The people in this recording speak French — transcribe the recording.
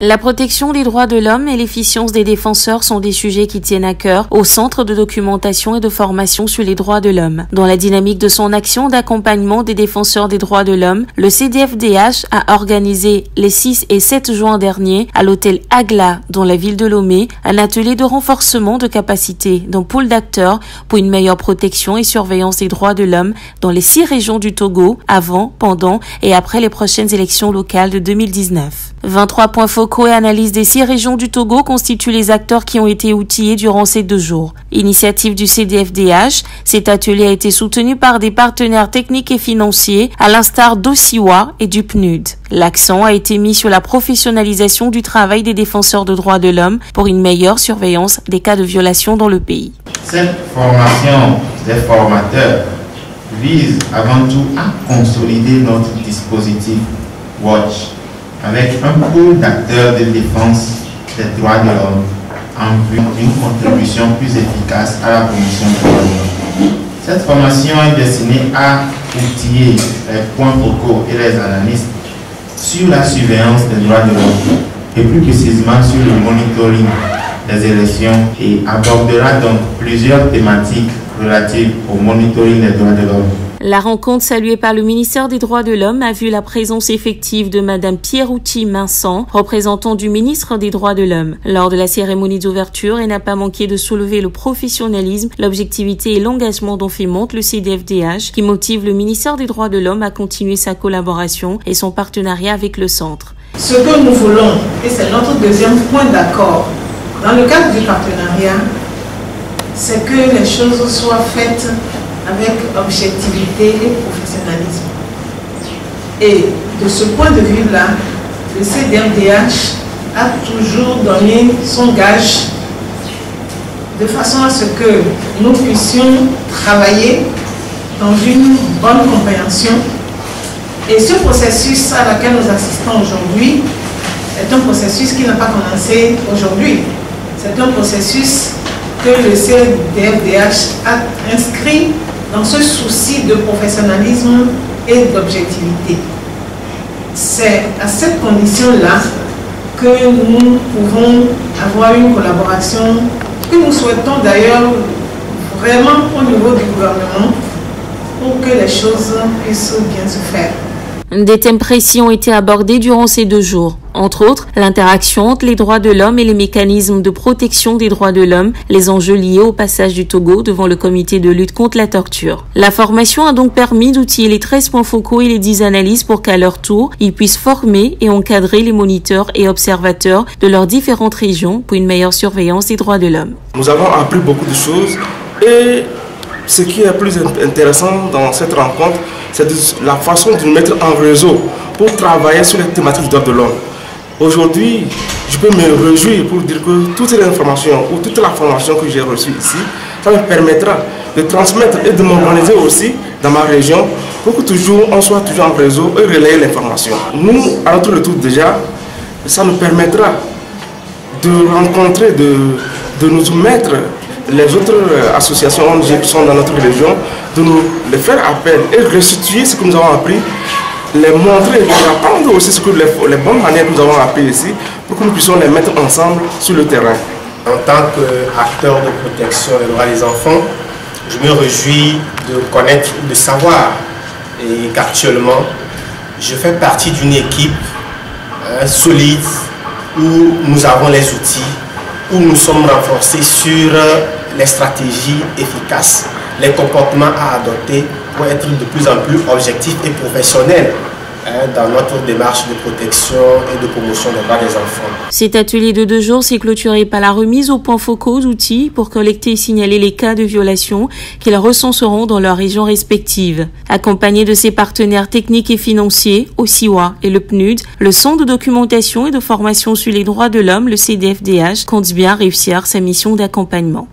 La protection des droits de l'homme et l'efficience des défenseurs sont des sujets qui tiennent à cœur au Centre de documentation et de formation sur les droits de l'homme. Dans la dynamique de son action d'accompagnement des défenseurs des droits de l'homme, le CDFDH a organisé les 6 et 7 juin dernier à l'hôtel Agla dans la ville de Lomé un atelier de renforcement de capacité d'un pôle d'acteurs pour une meilleure protection et surveillance des droits de l'homme dans les 6 régions du Togo avant, pendant et après les prochaines élections locales de 2019. 23 points focaux et analyse des 6 régions du Togo constituent les acteurs qui ont été outillés durant ces 2 jours. Initiative du CDFDH, cet atelier a été soutenu par des partenaires techniques et financiers à l'instar d'Osiwa et du PNUD. L'accent a été mis sur la professionnalisation du travail des défenseurs de droits de l'homme pour une meilleure surveillance des cas de violation dans le pays. Cette formation des formateurs vise avant tout à consolider notre dispositif Watch avec un pool d'acteurs de défense des droits de l'homme en vue d'une contribution plus efficace à la promotion des droits de l'homme. Cette formation est destinée à outiller les points focaux et les analystes sur la surveillance des droits de l'homme et plus précisément sur le monitoring des élections et abordera donc plusieurs thématiques relatives au monitoring des droits de l'homme. La rencontre saluée par le ministère des Droits de l'Homme a vu la présence effective de Madame Pierrouti Minsan, représentant du ministre des Droits de l'Homme. Lors de la cérémonie d'ouverture, elle n'a pas manqué de soulever le professionnalisme, l'objectivité et l'engagement dont fait montre le CDFDH, qui motive le ministère des Droits de l'Homme à continuer sa collaboration et son partenariat avec le centre. Ce que nous voulons, et c'est notre deuxième point d'accord, dans le cadre du partenariat, c'est que les choses soient faites avec objectivité et professionnalisme. Et de ce point de vue-là, le CDFDH a toujours donné son gage de façon à ce que nous puissions travailler dans une bonne compréhension. Et ce processus à laquelle nous assistons aujourd'hui est un processus qui n'a pas commencé aujourd'hui. C'est un processus que le CDFDH a inscrit dans ce souci de professionnalisme et d'objectivité. C'est à cette condition-là que nous pouvons avoir une collaboration que nous souhaitons d'ailleurs vraiment au niveau du gouvernement pour que les choses puissent bien se faire. Des thèmes précis ont été abordés durant ces 2 jours. Entre autres, l'interaction entre les droits de l'homme et les mécanismes de protection des droits de l'homme, les enjeux liés au passage du Togo devant le comité de lutte contre la torture. La formation a donc permis d'outiller les 13 points focaux et les 10 analyses pour qu'à leur tour, ils puissent former et encadrer les moniteurs et observateurs de leurs différentes régions pour une meilleure surveillance des droits de l'homme. Nous avons appris beaucoup de choses et ce qui est plus intéressant dans cette rencontre, c'est la façon de nous mettre en réseau pour travailler sur les thématiques des droits de l'homme. Aujourd'hui, je peux me réjouir pour dire que toutes les informations ou toute la formation que j'ai reçue ici, ça me permettra de transmettre et de m'organiser aussi dans ma région pour que on soit toujours en réseau et relayer l'information. Nous, à notre retour déjà, ça nous permettra de rencontrer, de nous mettre les autres associations ONG qui sont dans notre région, de nous les faire appel et restituer ce que nous avons appris, les montrer, les apprendre aussi les bonnes manières que nous avons appris ici pour que nous puissions les mettre ensemble sur le terrain. En tant qu'acteur de protection des droits des enfants, je me réjouis de connaître, de savoir et qu'actuellement, je fais partie d'une équipe solide où nous avons les outils, où nous sommes renforcés sur les stratégies efficaces, les comportements à adopter pour être de plus en plus objectifs et professionnels dans notre démarche de protection et de promotion des droits des enfants. Cet atelier de 2 jours s'est clôturé par la remise aux points focaux d'outils pour collecter et signaler les cas de violation qu'ils recenseront dans leurs régions respectives. Accompagné de ses partenaires techniques et financiers, Osiwa et le PNUD, le Centre de documentation et de formation sur les droits de l'homme, le CDFDH, compte bien réussir sa mission d'accompagnement.